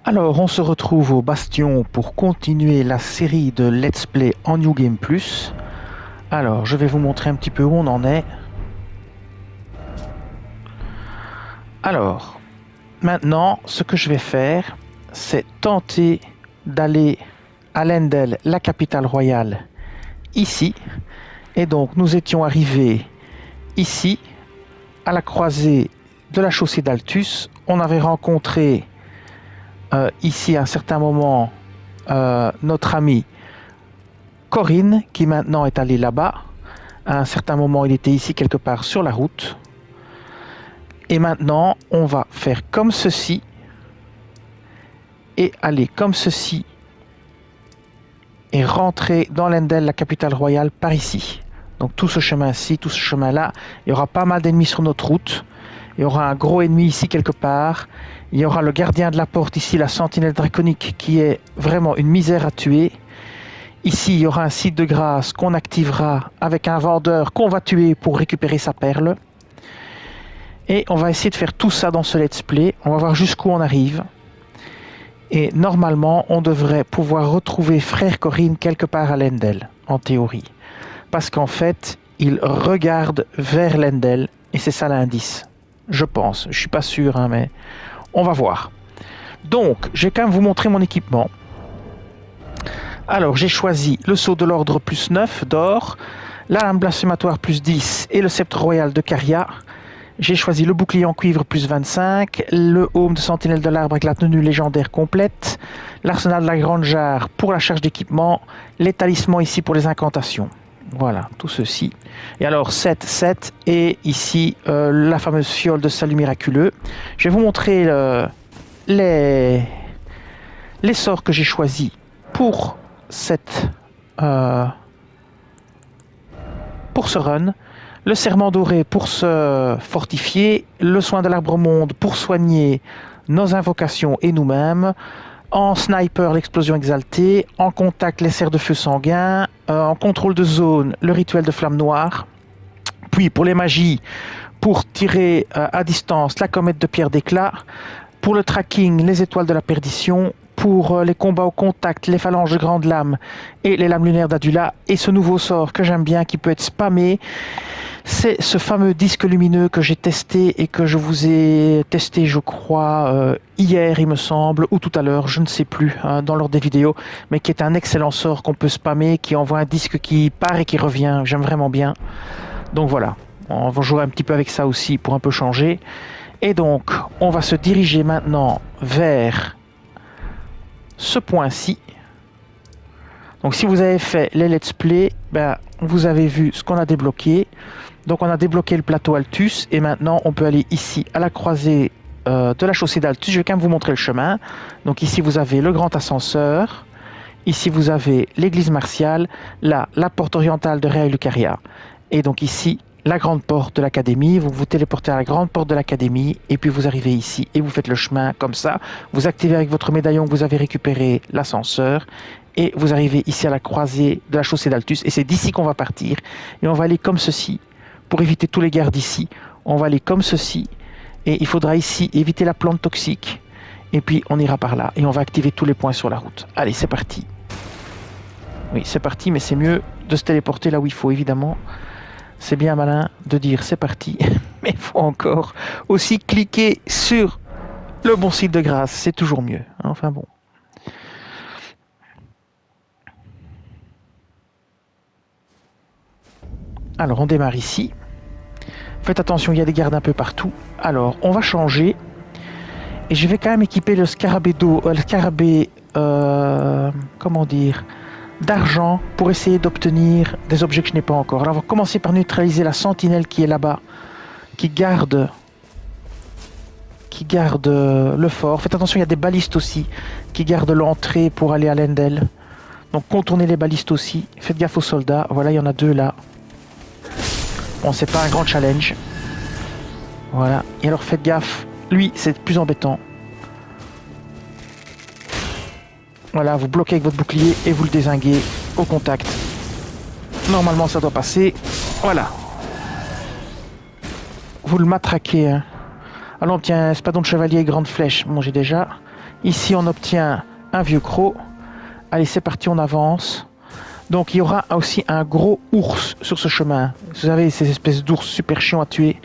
Alors, on se retrouve au Bastion pour continuer la série de Let's Play en New Game Plus. Alors, je vais vous montrer un petit peu où on en est. Alors, maintenant, ce que je vais faire, c'est tenter d'aller à Leyndell, la capitale royale, ici. Et donc, nous étions arrivés ici, à la croisée de la chaussée d'Altus. On avait rencontré ici à un certain moment notre ami Corinne, qui maintenant est allé là-bas. À un certain moment, il était ici quelque part sur la route. Et maintenant, on va faire comme ceci et aller comme ceci et rentrer dans Leyndell, la capitale royale, par ici. Donc tout ce chemin-ci, tout ce chemin-là, il y aura pas mal d'ennemis sur notre route. Il y aura un gros ennemi ici quelque part. Il y aura le gardien de la porte ici, la sentinelle draconique, qui est vraiment une misère à tuer. Ici, il y aura un site de grâce qu'on activera avec un vendeur qu'on va tuer pour récupérer sa perle. Et on va essayer de faire tout ça dans ce let's play. On va voir jusqu'où on arrive. Et normalement, on devrait pouvoir retrouver Frère Corinne quelque part à Leyndell, en théorie. Parce qu'en fait, il regarde vers Leyndell, et c'est ça l'indice. Je pense. Je suis pas sûr, hein, mais on va voir. Donc, je vais quand même vous montrer mon équipement. Alors, j'ai choisi le sceau de l'ordre plus 9 d'or, la lame blasphématoire plus 10 et le sceptre royal de Caria. J'ai choisi le bouclier en cuivre plus 25, le aume de sentinelle de l'arbre avec la tenue légendaire complète, l'arsenal de la grande jarre pour la charge d'équipement, les talismans ici pour les incantations. Voilà, tout ceci. Et alors 7, 7 et ici la fameuse fiole de salut miraculeux. Je vais vous montrer les sorts que j'ai choisis pour pour ce run. Le serment doré pour se fortifier, le soin de l'arbre monde pour soigner nos invocations et nous-mêmes, en sniper l'explosion exaltée, en contact les serres de feu sanguin, en contrôle de zone le rituel de flamme noire, puis pour les magies, pour tirer à distance la comète de pierre d'éclat, pour le tracking les étoiles de la perdition, pour les combats au contact, les phalanges de grande lame et les lames lunaires d'Adula, et ce nouveau sort que j'aime bien qui peut être spammé, c'est ce fameux disque lumineux que j'ai testé et que je vous ai testé, je crois, hier, il me semble, ou tout à l'heure, je ne sais plus, hein, dans l'ordre des vidéos, mais qui est un excellent sort qu'on peut spammer, qui envoie un disque qui part et qui revient. J'aime vraiment bien. Donc voilà, on va jouer un petit peu avec ça aussi pour un peu changer. Et donc, on va se diriger maintenant vers ce point-ci. Donc si vous avez fait les let's play, ben, vous avez vu ce qu'on a débloqué. Donc on a débloqué le plateau Altus et maintenant on peut aller ici à la croisée de la chaussée d'Altus. Je vais quand même vous montrer le chemin. Donc ici vous avez le grand ascenseur. Ici vous avez l'église martiale. Là, la porte orientale de Réa Lucaria. Et donc ici, la grande porte de l'académie. Vous vous téléportez à la grande porte de l'académie et puis vous arrivez ici et vous faites le chemin comme ça. Vous activez avec votre médaillon que vous avez récupéré l'ascenseur. Et vous arrivez ici à la croisée de la chaussée d'Altus. Et c'est d'ici qu'on va partir. Et on va aller comme ceci. Pour éviter tous les gardes ici, on va aller comme ceci. Et il faudra ici éviter la plante toxique. Et puis on ira par là. Et on va activer tous les points sur la route. Allez, c'est parti. Oui, c'est parti, mais c'est mieux de se téléporter là où il faut, évidemment. C'est bien malin de dire c'est parti. Mais il faut encore aussi cliquer sur le bon site de grâce. C'est toujours mieux. Enfin bon. Alors on démarre ici. Faites attention, il y a des gardes un peu partout. Alors on va changer. Et je vais quand même équiper le scarabée d'eau, le scarabée, comment dire, d'argent pour essayer d'obtenir des objets que je n'ai pas encore. Alors on va commencer par neutraliser la sentinelle qui est là-bas, qui garde le fort. Faites attention, il y a des balistes aussi qui gardent l'entrée pour aller à Leyndell. Donc contournez les balistes aussi. Faites gaffe aux soldats. Voilà, il y en a deux là. Bon, c'est pas un grand challenge. Voilà. Et alors faites gaffe. Lui, c'est plus embêtant. Voilà, vous bloquez avec votre bouclier et vous le dézinguez au contact. Normalement, ça doit passer. Voilà. Vous le matraquez. Hein. Alors, tiens, espadon de chevalier et grande flèche. Bon, j'ai déjà. Ici, on obtient un vieux croc. Allez, c'est parti, on avance. Donc, il y aura aussi un gros ours sur ce chemin. Vous savez, ces espèces d'ours super chiants à tuer.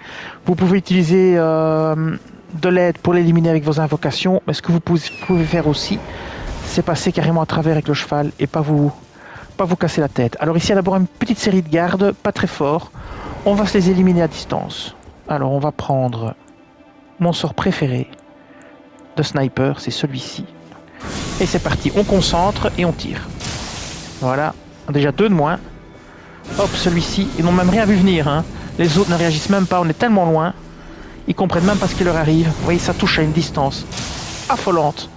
Vous pouvez utiliser de l'aide pour l'éliminer avec vos invocations. Mais ce que vous pouvez faire aussi, c'est passer carrément à travers avec le cheval et pas vous casser la tête. Alors ici, il y a d'abord une petite série de gardes, pas très forts. On va se les éliminer à distance. Alors, on va prendre mon sort préféré de sniper, c'est celui-ci. Et c'est parti, on concentre et on tire. Voilà, déjà 2 de moins. Hop, celui-ci, ils n'ont même rien vu venir. Hein. Les autres ne réagissent même pas, on est tellement loin. Ils comprennent même pas ce qui leur arrive. Vous voyez, ça touche à une distance affolante.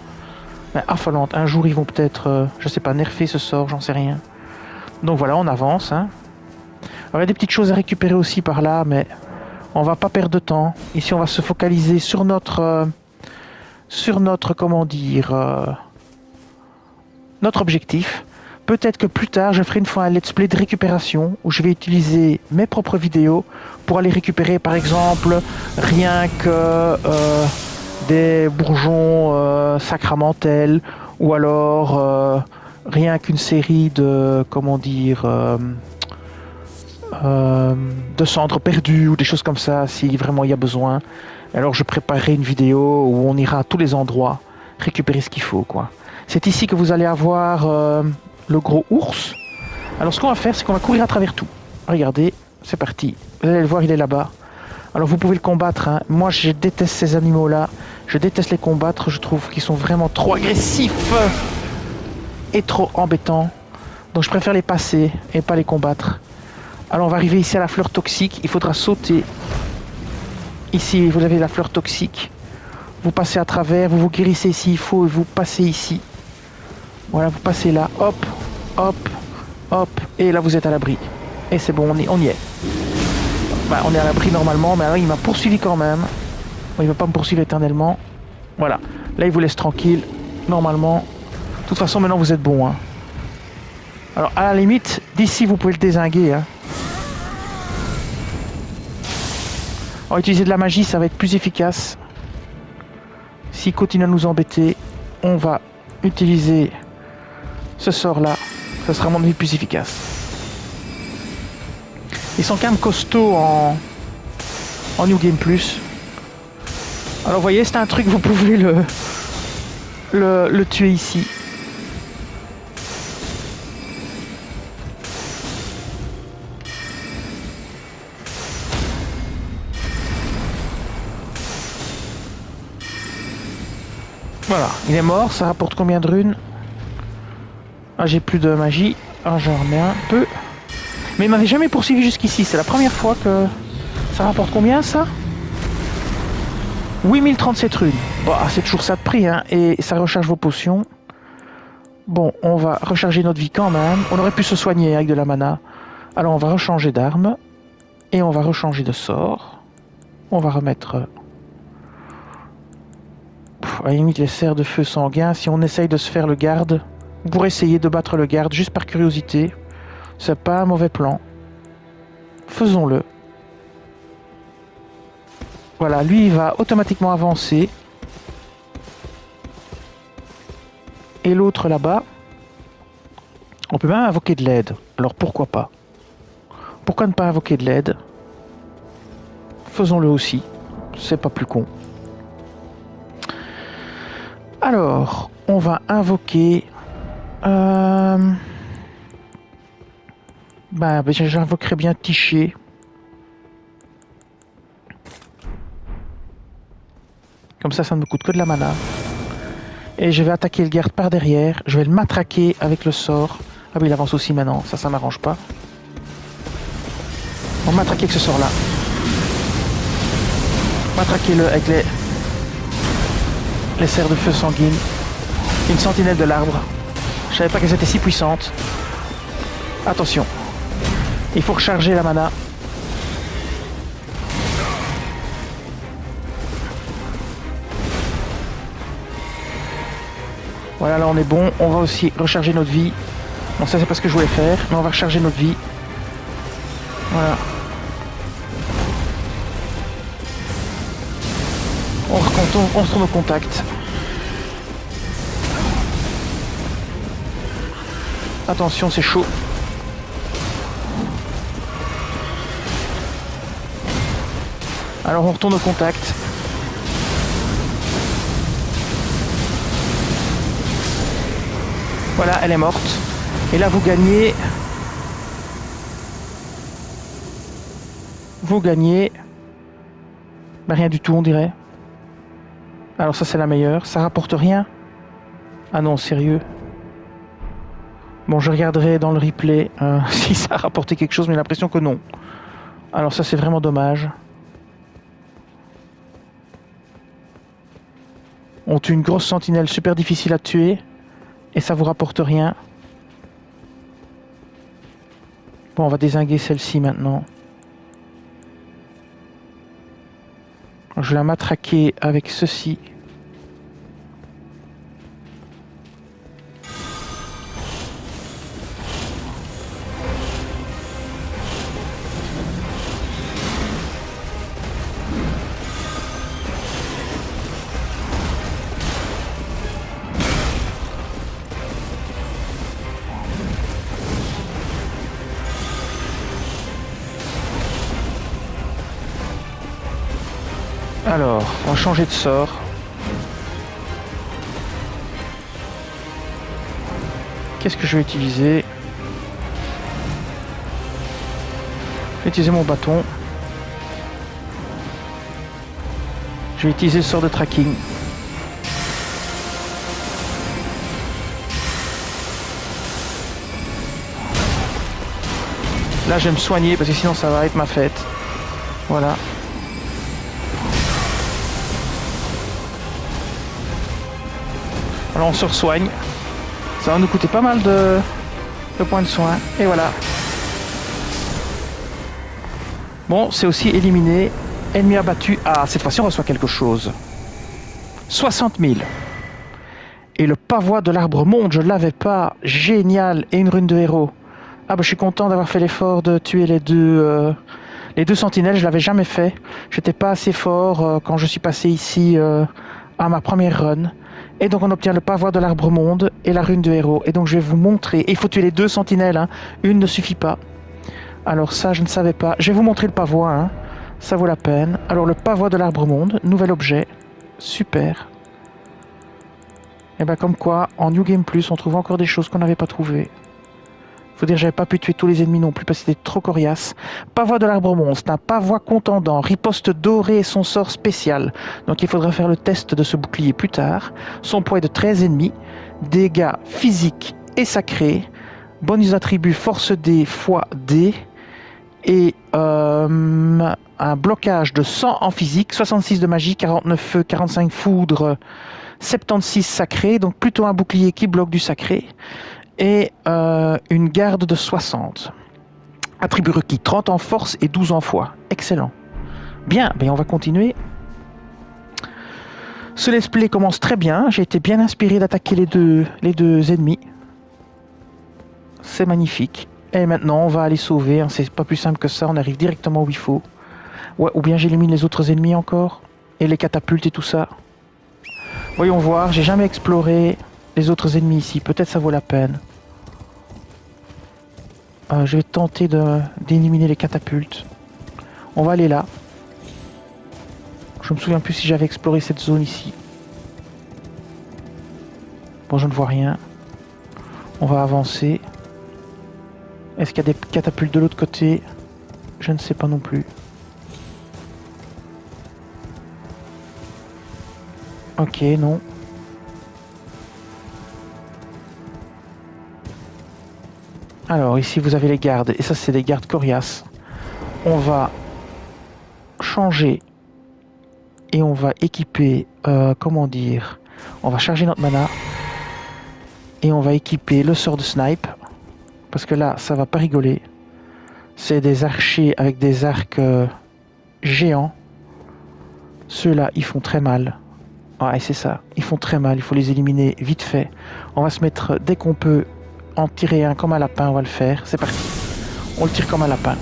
Mais affolante. Un jour, ils vont peut-être, je sais pas, nerfer ce sort, j'en sais rien. Donc voilà, on avance. Hein. Alors, il y a des petites choses à récupérer aussi par là, mais on va pas perdre de temps. Ici, on va se focaliser sur notre comment dire, notre objectif. Peut-être que plus tard, je ferai une fois un let's play de récupération où je vais utiliser mes propres vidéos pour aller récupérer, par exemple, rien que des bourgeons sacramentels ou alors rien qu'une série de, comment dire, de cendres perdues ou des choses comme ça, si vraiment il y a besoin. Alors je préparerai une vidéo où on ira à tous les endroits récupérer ce qu'il faut, quoi. C'est ici que vous allez avoir le gros ours. Alors ce qu'on va faire, c'est qu'on va courir à travers tout. Regardez, c'est parti. Vous allez le voir, il est là-bas. Alors vous pouvez le combattre. Hein. Moi, je déteste ces animaux-là. Je déteste les combattre. Je trouve qu'ils sont vraiment trop agressifs et trop embêtants. Donc je préfère les passer et pas les combattre. Alors on va arriver ici à la fleur toxique. Il faudra sauter. Ici, vous avez la fleur toxique. Vous passez à travers, vous vous guérissez s'il faut et vous passez ici. Voilà, vous passez là, hop, hop, hop, et là vous êtes à l'abri. Et c'est bon, on y est. Bah, on est à l'abri normalement, mais alors il m'a poursuivi quand même. Bon, il ne va pas me poursuivre éternellement. Voilà, là il vous laisse tranquille, normalement. De toute façon, maintenant vous êtes bon. Hein. Alors à la limite, d'ici vous pouvez le dézinguer. Hein. Alors, utiliser de la magie, ça va être plus efficace. S'il continue à nous embêter, on va utiliser ce sort-là. Ça sera à mon avis plus efficace. Ils sont quand même costauds en New Game Plus. Alors vous voyez, c'est un truc, vous pouvez le tuer ici. Voilà, il est mort, ça rapporte combien de runes? Ah, j'ai plus de magie. Ah, j'en remets un peu. Mais il m'avait jamais poursuivi jusqu'ici, c'est la première fois que... Ça rapporte combien, ça? 8037 runes. Bon, c'est toujours ça de prix, hein, et ça recharge vos potions. Bon, on va recharger notre vie quand même. On aurait pu se soigner avec de la mana. Alors, on va rechanger d'arme. Et on va rechanger de sort. On va remettre... à la limite, les serres de feu sanguin. Si on essaye de se faire le garde, pour essayer de battre le garde, juste par curiosité, c'est pas un mauvais plan. Faisons-le. Voilà, lui, il va automatiquement avancer. Et l'autre là-bas, on peut même invoquer de l'aide. Alors pourquoi pas? Pourquoi ne pas invoquer de l'aide? Faisons-le aussi. C'est pas plus con. Alors, on va invoquer... j'invoquerai bien Tiché. Comme ça ne me coûte que de la mana. Et je vais attaquer le garde par derrière. Je vais le matraquer avec le sort. Ah oui, il avance aussi maintenant. Ça m'arrange pas. On va matraquer avec ce sort-là. Matraquez-le avec les serres de feu sanguine. Une sentinelle de l'arbre. Je savais pas qu'elles étaient si puissantes. Attention. Il faut recharger la mana. Voilà, là on est bon. On va aussi recharger notre vie. Bon, ça c'est pas ce que je voulais faire, mais on va recharger notre vie. Voilà. On se retourne au contact. Attention, c'est chaud. Alors on retourne au contact. Voilà, elle est morte. Et là, vous gagnez... Ben, rien du tout, on dirait. Alors ça, c'est la meilleure. Ça rapporte rien. Ah non, sérieux. Bon, je regarderai dans le replay si ça a rapporté quelque chose, mais j'ai l'impression que non. Alors ça, c'est vraiment dommage. On tue une grosse sentinelle super difficile à tuer. Et ça vous rapporte rien. Bon, on va dézinguer celle-ci maintenant. Je vais la matraquer avec ceci. Alors, on va changer de sort. Qu'est-ce que je vais utiliser? Je vais utiliser mon bâton. Je vais utiliser le sort de tracking. Là, je vais me soigner parce que sinon ça va être ma fête. Voilà. Alors on se soigne. Ça va nous coûter pas mal de points de soin. Et voilà. Bon, c'est aussi éliminé. Ennemi abattu. Ah, cette fois-ci on reçoit quelque chose. 60 000. Et le pavois de l'arbre monde, je l'avais pas. Génial. Et une rune de héros. Ah bah je suis content d'avoir fait l'effort de tuer les deux sentinelles. Je l'avais jamais fait. J'étais pas assez fort quand je suis passé ici à ma première run. Et donc on obtient le pavois de l'arbre monde et la rune de héros. Et donc je vais vous montrer. Et il faut tuer les deux sentinelles. Hein. Une ne suffit pas. Alors ça je ne savais pas. Je vais vous montrer le pavois. Hein. Ça vaut la peine. Alors le pavois de l'arbre monde. Nouvel objet. Super. Et bien comme quoi, en New Game Plus, on trouve encore des choses qu'on n'avait pas trouvées. Faut dire que j'avais pas pu tuer tous les ennemis non plus parce que c'était trop coriace. Pavois de l'arbre monstre, c'est un pavois contendant, riposte dorée et son sort spécial. Donc il faudra faire le test de ce bouclier plus tard. Son poids est de 13 ennemis, dégâts physiques et sacrés, bonus attribut force D fois D et un blocage de 100 en physique, 66 de magie, 49 feu, 45 foudre, 76 sacré, donc plutôt un bouclier qui bloque du sacré. Et une garde de 60. Attribut requis 30 en force et 12 en foi. Excellent. Bien, on va continuer. Ce let's play commence très bien. J'ai été bien inspiré d'attaquer les deux ennemis. C'est magnifique. Et maintenant, on va aller sauver. Hein. C'est pas plus simple que ça. On arrive directement où il faut. Ouais, ou bien j'élimine les autres ennemis encore. Et les catapultes et tout ça. Voyons voir. J'ai jamais exploré les autres ennemis ici. Peut-être ça vaut la peine. Je vais tenter d'éliminer les catapultes. On va aller là. Je me souviens plus si j'avais exploré cette zone ici. Bon, je ne vois rien. On va avancer. Est-ce qu'il y a des catapultes de l'autre côté? Je ne sais pas non plus. Ok, non. Alors ici vous avez les gardes, et ça c'est des gardes coriaces. On va changer et on va équiper, comment dire, on va charger notre mana et on va équiper le sort de snipe, parce que là ça va pas rigoler. C'est des archers avec des arcs géants. Ceux-là ils font très mal. Ouais, c'est ça, ils font très mal, il faut les éliminer vite fait. On va se mettre dès qu'on peut en tirer un comme un lapin, on va le faire. C'est parti. On le tire comme un lapin.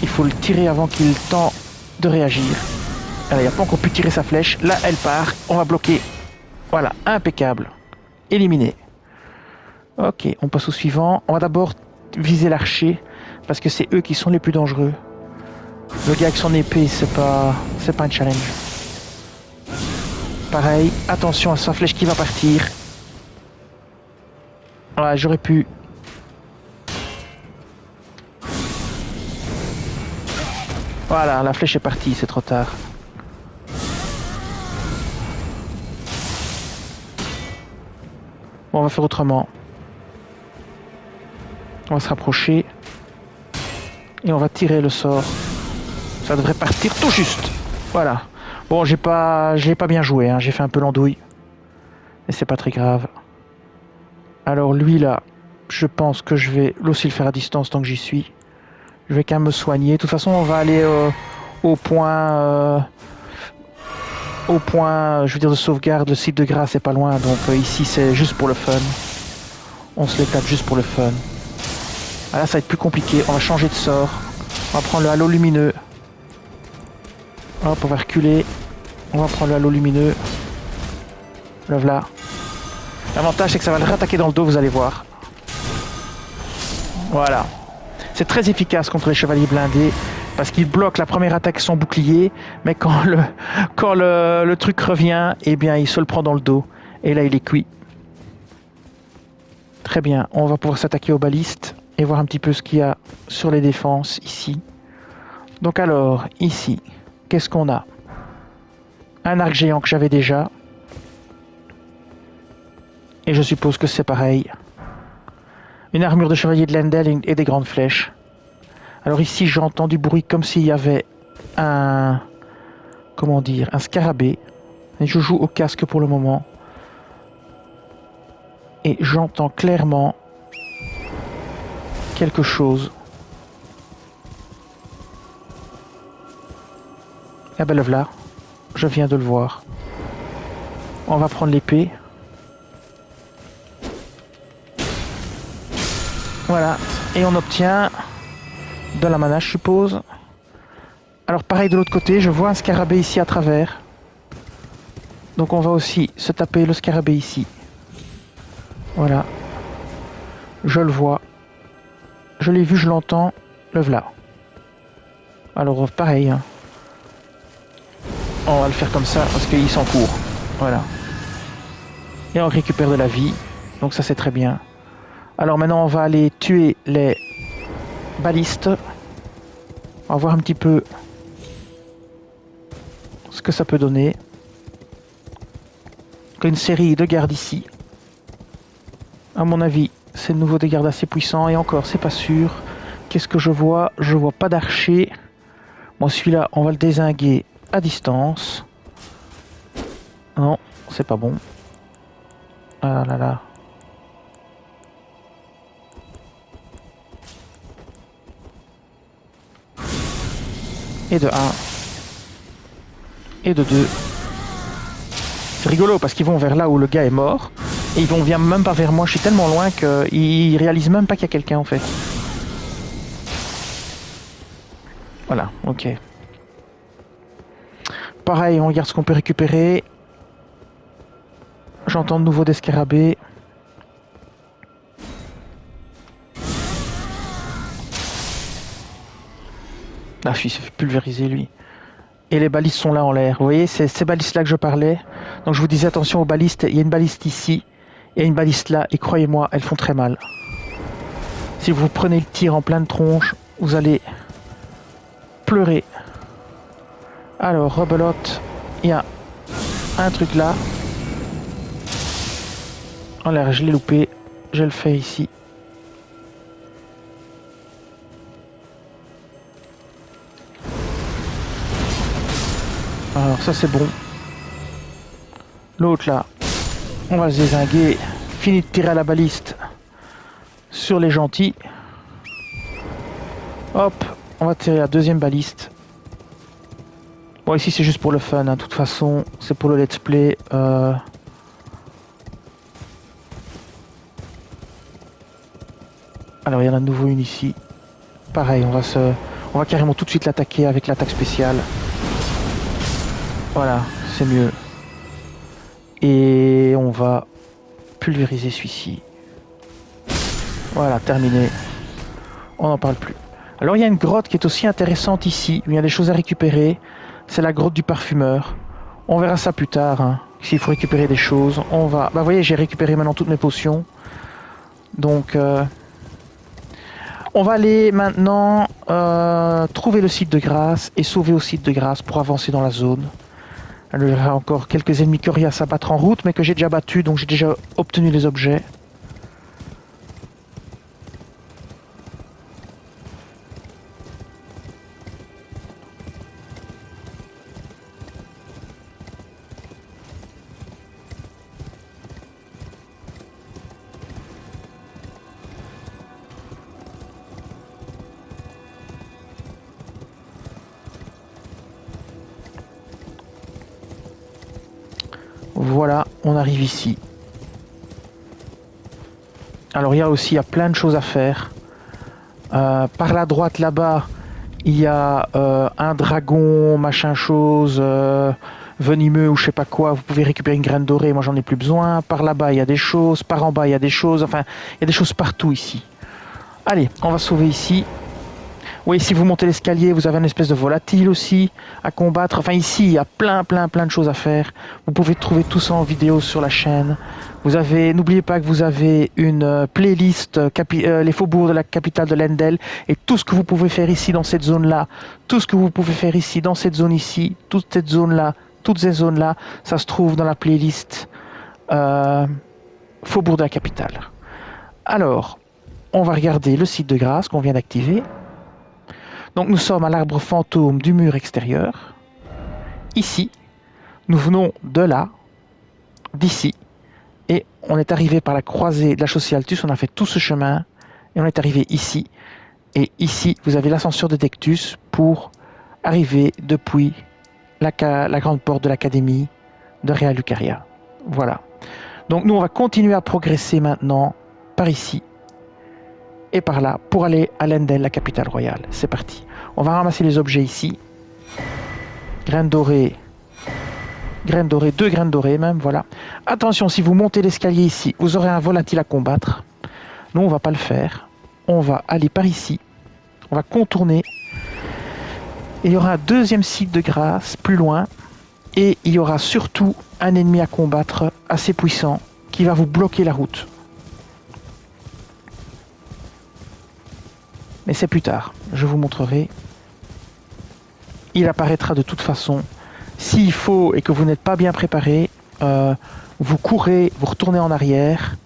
Il faut le tirer avant qu'il ait le temps de réagir. Alors, il n'a pas encore pu tirer sa flèche. Là, elle part. On va bloquer. Voilà, impeccable. éliminé. Ok, on passe au suivant. On va d'abord viser l'archer, parce que c'est eux qui sont les plus dangereux. Le gars avec son épée, c'est pas un challenge. Pareil, attention à sa flèche qui va partir. Ouais, j'aurais pu... Voilà, la flèche est partie, c'est trop tard. Bon, on va faire autrement. On va se rapprocher. Et on va tirer le sort. Ça devrait partir tout juste. Voilà. Bon, je l'ai pas bien joué, hein. J'ai fait un peu l'andouille. Mais c'est pas très grave. Alors lui là, je pense que je vais aussi le faire à distance tant que j'y suis. Je vais quand même me soigner. De toute façon, on va aller au point, je veux dire, de sauvegarde. Le site de grâce est pas loin, donc ici c'est juste pour le fun. On se les tape juste pour le fun. Ah, là, ça va être plus compliqué. On va changer de sort. On va prendre le halo lumineux. Hop, on va reculer. On va prendre le halo lumineux. Le voilà. L'avantage, c'est que ça va le rattaquer dans le dos, vous allez voir. Voilà. C'est très efficace contre les chevaliers blindés, parce qu'il bloque la première attaque sans bouclier, mais quand le truc revient, eh bien, il se le prend dans le dos. Et là, il est cuit. Très bien. On va pouvoir s'attaquer aux balistes et voir un petit peu ce qu'il y a sur les défenses, ici. Donc alors, ici, qu'est-ce qu'on a? Un arc géant que j'avais déjà. Et je suppose que c'est pareil. Une armure de chevalier de Lendel et des grandes flèches. Alors ici, j'entends du bruit comme s'il y avait un... Comment dire? Un scarabée. Et je joue au casque pour le moment. Et j'entends clairement quelque chose. Ah ben le voilà. Je viens de le voir. On va prendre l'épée. Voilà. Et on obtient de la mana, je suppose. Alors pareil de l'autre côté, je vois un scarabée ici à travers. Donc on va aussi se taper le scarabée ici. Voilà. Je le vois. Je l'ai vu, je l'entends. Le voilà. Alors pareil. Hein. On va le faire comme ça parce qu'il s'en court. Voilà. Et on récupère de la vie. Donc ça c'est très bien. Alors maintenant on va aller tuer les balistes. On va voir un petit peu ce que ça peut donner. Une série de gardes ici. À mon avis, c'est de nouveau des gardes assez puissants. Et encore, c'est pas sûr. Qu'est-ce que je vois? Je vois pas d'archer. Bon, celui-là, on va le dézinguer à distance. Non, c'est pas bon. Ah là là. Et de 1. Et de 2. C'est rigolo parce qu'ils vont vers là où le gars est mort. Et ils vont même pas vers moi. Je suis tellement loin qu'ils réalisent même pas qu'il y a quelqu'un en fait. Voilà, ok. Pareil, on regarde ce qu'on peut récupérer. J'entends de nouveau des scarabées. Ah, il s'est fait pulvériser lui. Et les balistes sont là en l'air. Vous voyez, c'est ces balistes là que je parlais. Donc je vous disais attention aux balistes. Il y a une baliste ici. Il y a une baliste là. Et croyez-moi, elles font très mal. Si vous prenez le tir en pleine tronche, vous allez pleurer. Alors, rebelote. Il y a un truc là. En l'air, je l'ai loupé. Je le fais ici. Alors ça c'est bon. L'autre là, on va se dézinguer. Fini de tirer à la baliste sur les gentils. Hop, on va tirer la deuxième baliste. Bon ici c'est juste pour le fun, hein. De toute façon c'est pour le let's play. Alors il y en a de nouveau une ici. Pareil, on va carrément tout de suite l'attaquer avec l'attaque spéciale. Voilà, c'est mieux. Et on va pulvériser celui-ci. Voilà, terminé. On n'en parle plus. Alors il y a une grotte qui est aussi intéressante ici, où il y a des choses à récupérer. C'est la grotte du parfumeur. On verra ça plus tard, hein. S'il faut récupérer des choses, on va... Bah vous voyez, j'ai récupéré maintenant toutes mes potions. Donc, on va aller maintenant trouver le site de grâce et sauver au site de grâce pour avancer dans la zone. Alors, il y aura encore quelques ennemis coriaces à battre en route, mais que j'ai déjà battus, donc j'ai déjà obtenu les objets. Voilà, on arrive ici. Alors il y a plein de choses à faire. Par la droite là-bas, il y a un dragon, machin chose, venimeux ou je sais pas quoi. Vous pouvez récupérer une graine dorée, moi j'en ai plus besoin. Par là-bas, il y a des choses. Par en bas, il y a des choses. Enfin, il y a des choses partout ici. Allez, on va sauver ici. Oui, si vous montez l'escalier, vous avez une espèce de volatile aussi à combattre. Enfin, ici, il y a plein de choses à faire. Vous pouvez trouver tout ça en vidéo sur la chaîne. N'oubliez pas que vous avez une playlist les faubourgs de la capitale de Lendel et tout ce que vous pouvez faire ici dans cette zone-là, tout ce que vous pouvez faire ici dans cette zone ici, toute cette zone-là, toutes ces zones-là, ça se trouve dans la playlist faubourg de la capitale. Alors, on va regarder le site de grâce qu'on vient d'activer. Donc nous sommes à l'arbre fantôme du mur extérieur. Ici, nous venons de là, d'ici, et on est arrivé par la croisée de la chaussée Altus, on a fait tout ce chemin, et on est arrivé ici. Et ici, vous avez l'ascenseur de Dectus pour arriver depuis la grande porte de l'académie de Rea Lucaria. Voilà. Donc nous, on va continuer à progresser maintenant par ici et par là pour aller à Lendel, la capitale royale. C'est parti. On va ramasser les objets ici. Graines dorées. Graines dorées, 2 graines dorées même, voilà. Attention, si vous montez l'escalier ici, vous aurez un volatile à combattre. Nous, on va pas le faire. On va aller par ici. On va contourner. Et il y aura un deuxième site de grâce plus loin. Et il y aura surtout un ennemi à combattre assez puissant qui va vous bloquer la route. Mais c'est plus tard. Je vous montrerai. Il apparaîtra de toute façon. S'il faut et que vous n'êtes pas bien préparé, vous courez, vous retournez en arrière.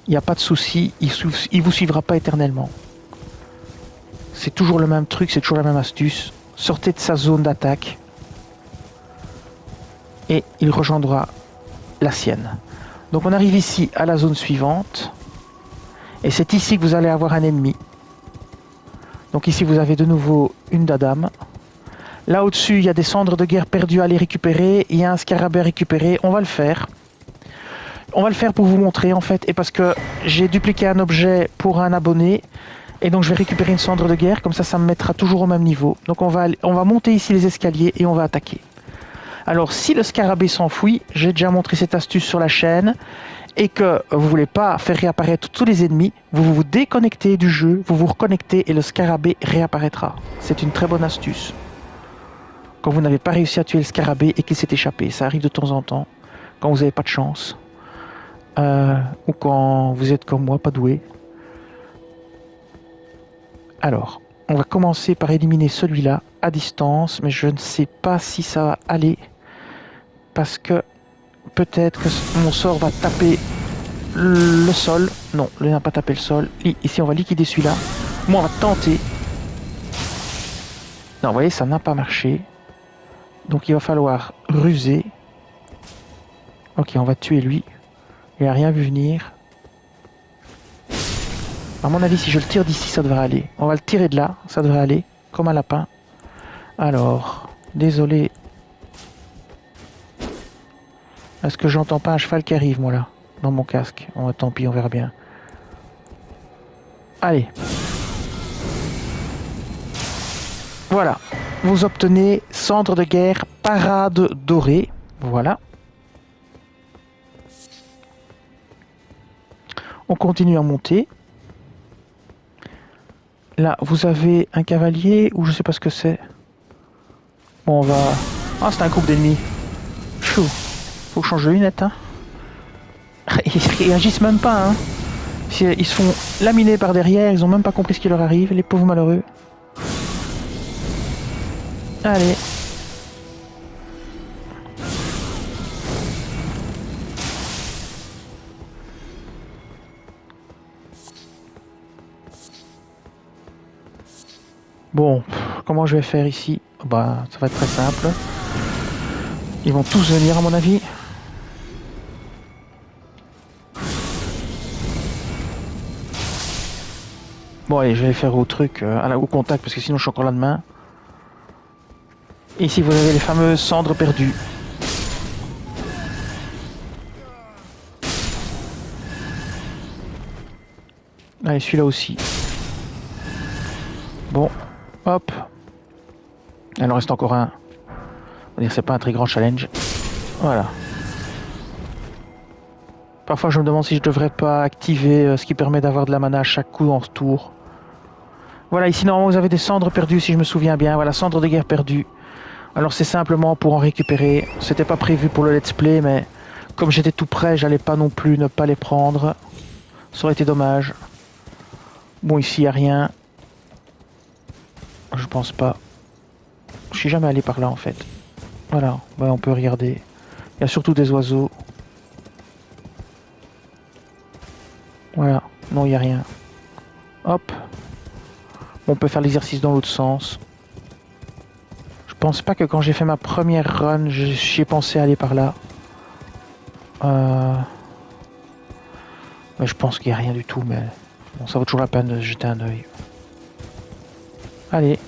Il n'y a pas de souci. Il ne vous suivra pas éternellement. C'est toujours le même truc, c'est toujours la même astuce. Sortez de sa zone d'attaque. Et il rejoindra la sienne. Donc on arrive ici à la zone suivante. Et c'est ici que vous allez avoir un ennemi. Donc ici vous avez de nouveau une dadame. Là au-dessus il y a des cendres de guerre perdues à aller récupérer. Il y a un scarabée à récupérer. On va le faire. On va le faire pour vous montrer en fait. Et parce que j'ai dupliqué un objet pour un abonné. Et donc je vais récupérer une cendre de guerre. Comme ça me mettra toujours au même niveau. Donc on va monter ici les escaliers et on va attaquer. Alors si le scarabée s'enfuit, j'ai déjà montré cette astuce sur la chaîne, et que vous ne voulez pas faire réapparaître tous les ennemis, vous vous déconnectez du jeu, vous vous reconnectez et le scarabée réapparaîtra. C'est une très bonne astuce. Quand vous n'avez pas réussi à tuer le scarabée et qu'il s'est échappé, ça arrive de temps en temps, quand vous n'avez pas de chance, ou quand vous êtes comme moi, pas doué. Alors, on va commencer par éliminer celui-là à distance, mais je ne sais pas si ça va aller. Parce que peut-être que mon sort va taper le sol. Non, il n'a pas tapé le sol. Ici, on va liquider celui-là. Moi, on va tenter. Non, vous voyez, ça n'a pas marché. Donc, il va falloir ruser. Ok, on va tuer lui. Il n'a rien vu venir. À mon avis, si je le tire d'ici, ça devrait aller. On va le tirer de là, ça devrait aller. Comme un lapin. Alors, désolé. Est-ce que j'entends pas un cheval qui arrive, moi, là, dans mon casque? Oh, tant pis, on verra bien. Allez. Voilà. Vous obtenez cendre de guerre, parade dorée. Voilà. On continue à monter. Là, vous avez un cavalier ou je sais pas ce que c'est. Bon, on va... Ah, c'est un groupe d'ennemis. Chou. Faut que je change de lunettes, hein. Ils réagissent même pas, hein. Ils se font laminer par derrière, ils ont même pas compris ce qui leur arrive, les pauvres malheureux. Allez. Bon, comment je vais faire ici? Bah, ça va être très simple. Ils vont tous venir à mon avis. Bon allez, je vais faire au truc, au contact, parce que sinon je suis encore là demain. Et ici vous avez les fameuses cendres perdues. Allez, celui-là aussi. Bon, hop. Il en reste encore un. On va dire que c'est pas un très grand challenge. Voilà. Parfois je me demande si je devrais pas activer ce qui permet d'avoir de la mana à chaque coup en retour. Voilà, ici normalement vous avez des cendres perdues si je me souviens bien. Voilà, cendres de guerre perdues. Alors c'est simplement pour en récupérer. C'était pas prévu pour le let's play, mais comme j'étais tout près, j'allais pas non plus ne pas les prendre. Ça aurait été dommage. Bon, ici il n'y a rien. Je pense pas. Je suis jamais allé par là en fait. Voilà, bah, on peut regarder. Il y a surtout des oiseaux. Voilà, non il n'y a rien. Hop. On peut faire l'exercice dans l'autre sens. Je pense pas que quand j'ai fait ma première run, j'y ai pensé à aller par là. Mais je pense qu'il n'y a rien du tout, mais bon, ça vaut toujours la peine de jeter un œil. Allez.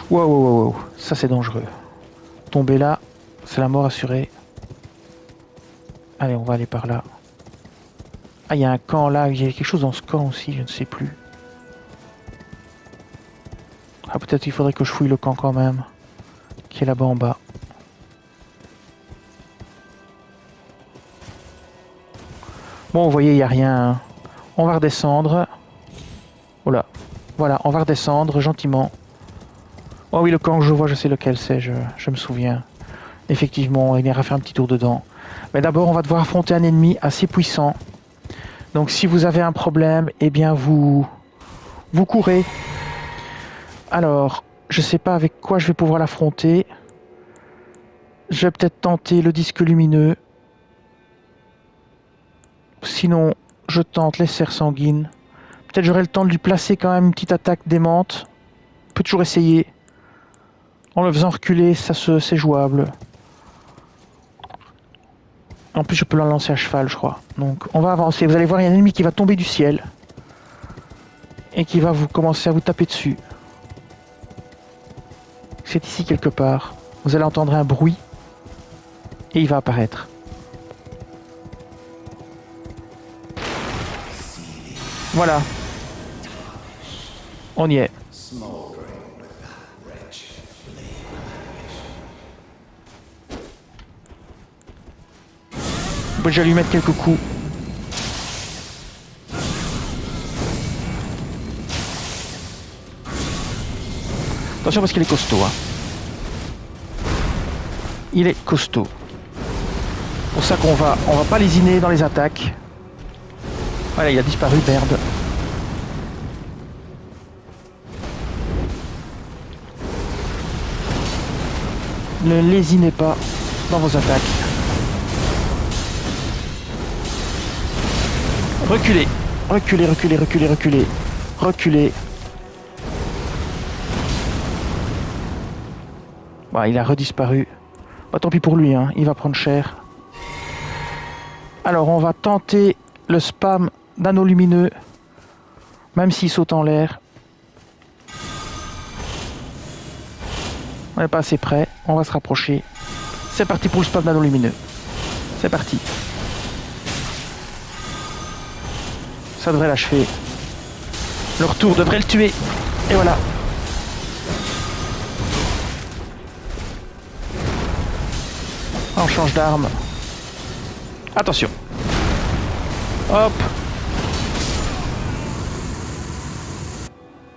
Wow, wow, wow, wow. Ça c'est dangereux. Tomber là, c'est la mort assurée. Allez, on va aller par là. Ah, il y a un camp là, il y a quelque chose dans ce camp aussi, je ne sais plus. Ah, peut-être qu'il faudrait que je fouille le camp quand même. Qui est là-bas en bas. Bon, vous voyez, il n'y a rien. Hein. On va redescendre. Oh là. Voilà, on va redescendre gentiment. Oh oui, le camp que je vois, je sais lequel c'est, je me souviens. Effectivement, il ira faire un petit tour dedans. Mais d'abord, on va devoir affronter un ennemi assez puissant. Donc si vous avez un problème, eh bien vous courez. Alors, je sais pas avec quoi je vais pouvoir l'affronter. Je vais peut-être tenter le disque lumineux. Sinon, je tente les serres sanguines. Peut-être j'aurai le temps de lui placer quand même une petite attaque démente. On peut toujours essayer. En le faisant reculer, c'est jouable. En plus, je peux la lancer à cheval, je crois. Donc, on va avancer. Vous allez voir, il y a un ennemi qui va tomber du ciel. Et qui va commencer à vous taper dessus. C'est ici quelque part. Vous allez entendre un bruit. Et il va apparaître. Voilà. On y est. Bon, je vais lui mettre quelques coups. Attention parce qu'il est costaud. Hein. Il est costaud. C'est pour ça qu'on va pas lésiner dans les attaques. Voilà, il a disparu, merde. Ne lésinez pas dans vos attaques. Reculez, reculez, reculez, reculez, reculez, reculez. Bah, il a redisparu. Bah, tant pis pour lui, hein, il va prendre cher. Alors, on va tenter le spam d'anneau lumineux, même s'il saute en l'air. On n'est pas assez près, on va se rapprocher. C'est parti pour le spam d'anneau lumineux. C'est parti. Ça devrait l'achever. Le retour devrait le tuer. Et voilà. On change d'arme. Attention. Hop.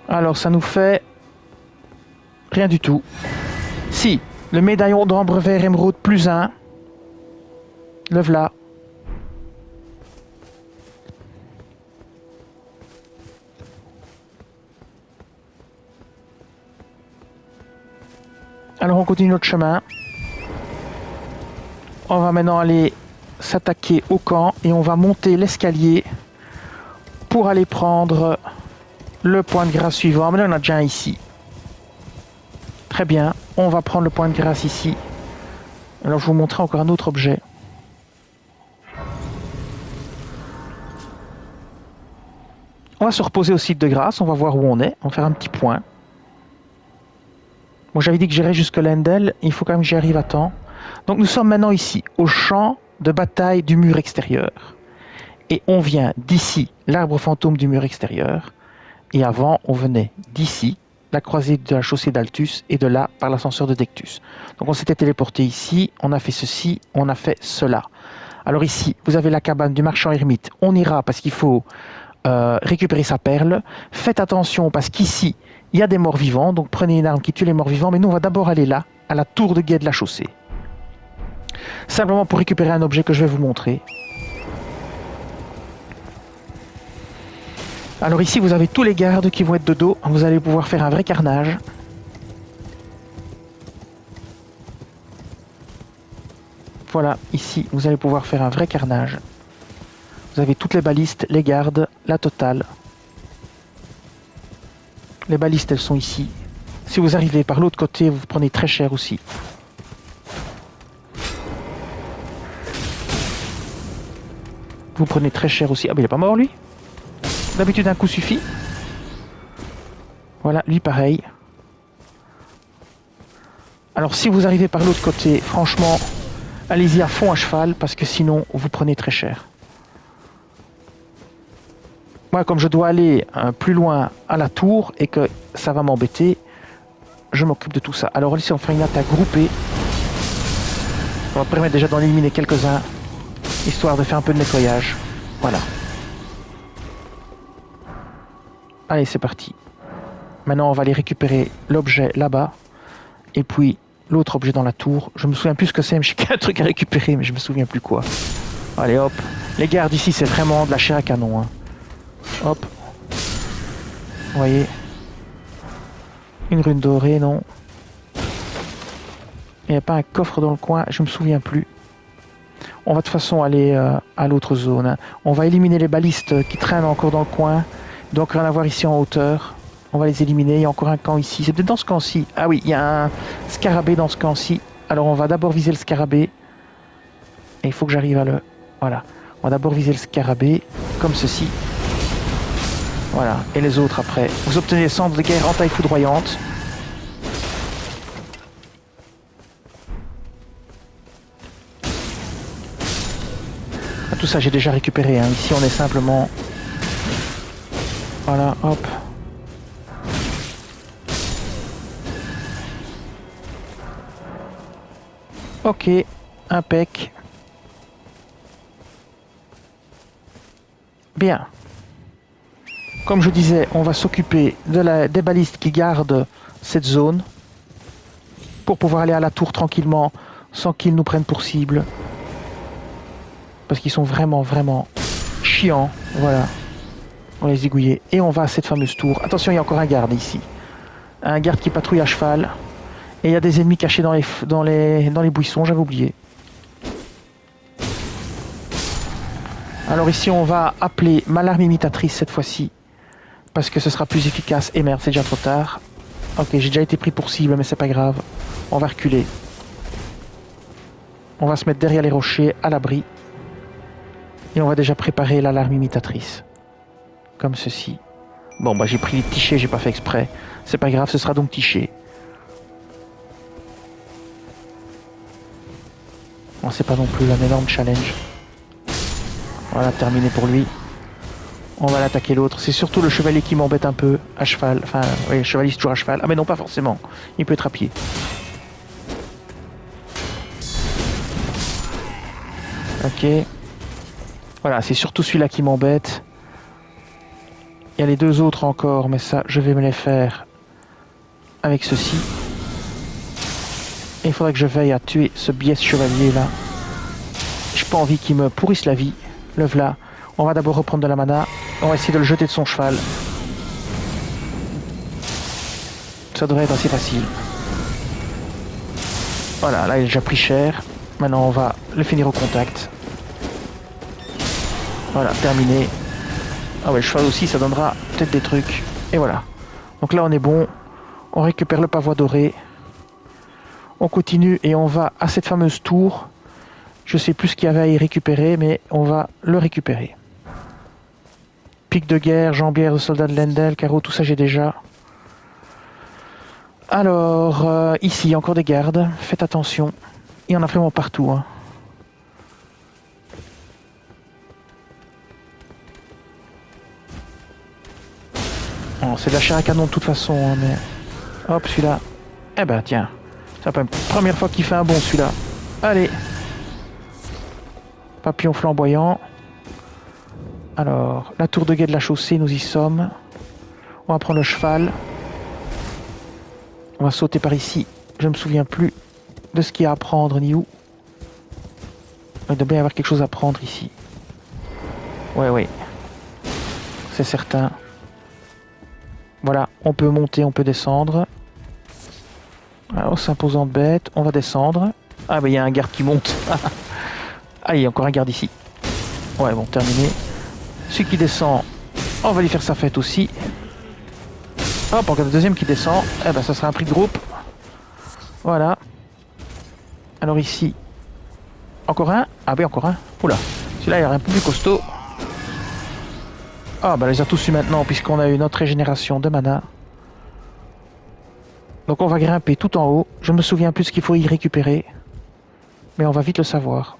Alors ça nous fait rien du tout. Si, le médaillon d'ambre vert émeraude plus 1. Le voilà. Alors on continue notre chemin. On va maintenant aller s'attaquer au camp et on va monter l'escalier pour aller prendre le point de grâce suivant. Mais là on a déjà un ici. Très bien, on va prendre le point de grâce ici. Alors je vais vous montrer encore un autre objet. On va se reposer au site de grâce, on va voir où on est, on va faire un petit point. Bon, j'avais dit que j'irais jusque Lendel, il faut quand même que j'y arrive à temps. Donc nous sommes maintenant ici, au champ de bataille du mur extérieur. Et on vient d'ici, l'arbre fantôme du mur extérieur. Et avant, on venait d'ici, la croisée de la chaussée d'Altus, et de là, par l'ascenseur de Dectus. Donc on s'était téléporté ici, on a fait ceci, on a fait cela. Alors ici, vous avez la cabane du marchand ermite. On ira parce qu'il faut récupérer sa perle. Faites attention parce qu'ici, il y a des morts vivants. Donc prenez une arme qui tue les morts vivants. Mais nous, on va d'abord aller là, à la tour de guet de la chaussée. Simplement pour récupérer un objet que je vais vous montrer. Alors ici, vous avez tous les gardes qui vont être de dos. Vous allez pouvoir faire un vrai carnage. Voilà, ici, vous allez pouvoir faire un vrai carnage. Vous avez toutes les balistes, les gardes, la totale. Les balistes, elles sont ici. Si vous arrivez par l'autre côté, vous prenez très cher aussi. Vous prenez très cher aussi. Ah, mais il est pas mort, lui. D'habitude, un coup suffit. Voilà, lui, pareil. Alors, si vous arrivez par l'autre côté, franchement, allez-y à fond à cheval, parce que sinon, vous prenez très cher. Moi, comme je dois aller plus loin à la tour et que ça va m'embêter, je m'occupe de tout ça. Alors ici, on fera une attaque groupée. Ça va permettre déjà d'en éliminer quelques-uns, histoire de faire un peu de nettoyage. Voilà. Allez, c'est parti. Maintenant, on va aller récupérer l'objet là-bas. Et puis, l'autre objet dans la tour. Je me souviens plus ce que c'est, mais j'ai qu'un truc à récupérer, mais je me souviens plus quoi. Allez, hop. Les gardes ici, c'est vraiment de la chair à canon. Hein. Hop. Vous voyez. Une rune dorée, non. Il n'y a pas un coffre dans le coin, je me souviens plus. On va de toute façon aller à l'autre zone. Hein. On va éliminer les balistes qui traînent encore dans le coin. Il doit encore en avoir ici en hauteur. On va les éliminer. Il y a encore un camp ici. C'est peut-être dans ce camp-ci. Ah oui, il y a un scarabée dans ce camp-ci. Alors on va d'abord viser le scarabée. Et il faut que j'arrive à le... Voilà. On va d'abord viser le scarabée, comme ceci. Voilà. Et les autres après. Vous obtenez les cendres de guerre en taille foudroyante. Tout ça j'ai déjà récupéré, hein. Ici on est simplement... Voilà, hop. Ok, impec. Bien. Comme je disais, on va s'occuper des balistes qui gardent cette zone pour pouvoir aller à la tour tranquillement sans qu'ils nous prennent pour cible. Parce qu'ils sont vraiment, vraiment chiants. Voilà. On les zigouiller. Et on va à cette fameuse tour. Attention, il y a encore un garde ici. Un garde qui patrouille à cheval. Et il y a des ennemis cachés dans les buissons, j'avais oublié. Alors ici, on va appeler ma larme imitatrice cette fois-ci. Parce que ce sera plus efficace. Et merde, c'est déjà trop tard. Ok, j'ai déjà été pris pour cible, mais c'est pas grave. On va reculer. On va se mettre derrière les rochers, à l'abri. Et on va déjà préparer l'alarme imitatrice. Comme ceci. Bon, bah j'ai pris les tichés, j'ai pas fait exprès. C'est pas grave, ce sera donc tiché. Bon, c'est pas non plus un énorme challenge. Voilà, terminé pour lui. On va l'attaquer l'autre. C'est surtout le chevalier qui m'embête un peu. À cheval. Enfin, oui, le chevalier c'est toujours à cheval. Ah mais non, pas forcément. Il peut être à pied. Ok. Voilà, c'est surtout celui-là qui m'embête. Il y a les deux autres encore, mais ça, je vais me les faire avec ceci. Et il faudrait que je veille à tuer ce biais chevalier là. J'ai pas envie qu'il me pourrisse la vie. Le v'là. On va d'abord reprendre de la mana. On va essayer de le jeter de son cheval. Ça devrait être assez facile. Voilà, là il a déjà pris cher. Maintenant on va le finir au contact. Voilà, terminé. Ah ouais, le cheval aussi, ça donnera peut-être des trucs. Et voilà. Donc là on est bon. On récupère le pavois doré. On continue et on va à cette fameuse tour. Je sais plus ce qu'il y avait à y récupérer, mais on va le récupérer. Pic de guerre, jambière de soldats de Lendel, carreau, tout ça j'ai déjà. Alors, ici, encore des gardes. Faites attention. Il y en a vraiment partout. Hein. Oh, c'est de la chair à canon de toute façon, hein, mais... Hop, celui-là. Eh ben, tiens. C'est la première fois qu'il fait un bon, celui-là. Allez. Papillon flamboyant. Alors, la tour de guet de la chaussée, nous y sommes. On va prendre le cheval. On va sauter par ici. Je me souviens plus de ce qu'il y a à prendre ni où. Il doit bien y avoir quelque chose à prendre ici. Ouais. C'est certain. Voilà, on peut monter, on peut descendre. Alors, s'imposant de bête, on va descendre. Ah bah il y a un garde qui monte. Ah, il y a encore un garde ici. Ouais, bon, terminé. Celui qui descend, on va lui faire sa fête aussi. Hop, encore le deuxième qui descend. Eh ben ça sera un prix de groupe. Voilà. Alors ici, encore un. Ah oui, encore un. Oula, celui-là il a un peu plus costaud. Ah bah on les a tous eu maintenant puisqu'on a eu notre régénération de mana. Donc on va grimper tout en haut. Je me souviens plus ce qu'il faut y récupérer. Mais on va vite le savoir.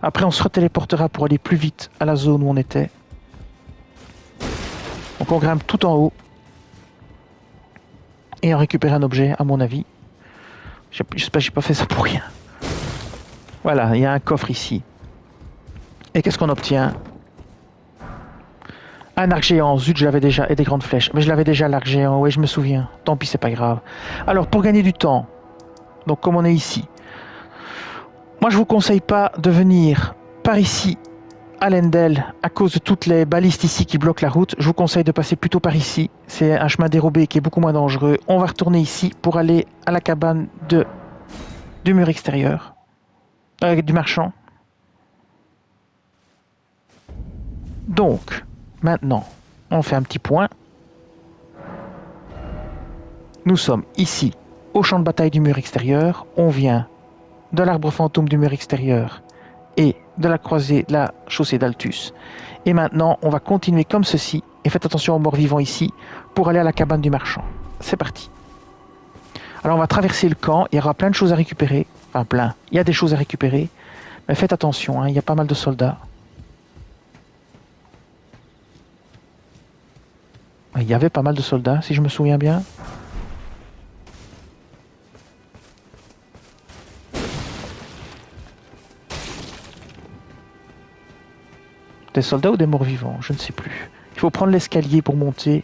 Après on se retéléportera pour aller plus vite à la zone où on était. Donc on grimpe tout en haut. Et on récupère un objet à mon avis. J'espère que j'ai pas fait ça pour rien. Voilà, il y a un coffre ici. Et qu'est-ce qu'on obtient? Un arc géant, zut, je l'avais déjà, et des grandes flèches. Mais je l'avais déjà l'arc géant, oui, je me souviens. Tant pis, c'est pas grave. Alors, pour gagner du temps, donc comme on est ici, moi je vous conseille pas de venir par ici, à Lendel, à cause de toutes les balistes ici qui bloquent la route. Je vous conseille de passer plutôt par ici. C'est un chemin dérobé qui est beaucoup moins dangereux. On va retourner ici pour aller à la cabane du mur extérieur. Du marchand. Donc, maintenant, on fait un petit point. Nous sommes ici, au champ de bataille du mur extérieur. On vient de l'arbre fantôme du mur extérieur et de la croisée de la chaussée d'Altus. Et maintenant, on va continuer comme ceci. Et faites attention aux morts vivants ici pour aller à la cabane du marchand. C'est parti. Alors, on va traverser le camp. Il y aura plein de choses à récupérer. Enfin, plein. Il y a des choses à récupérer. Mais faites attention, hein, il y a pas mal de soldats. Il y avait pas mal de soldats, si je me souviens bien. Des soldats ou des morts vivants, je ne sais plus. Il faut prendre l'escalier pour monter.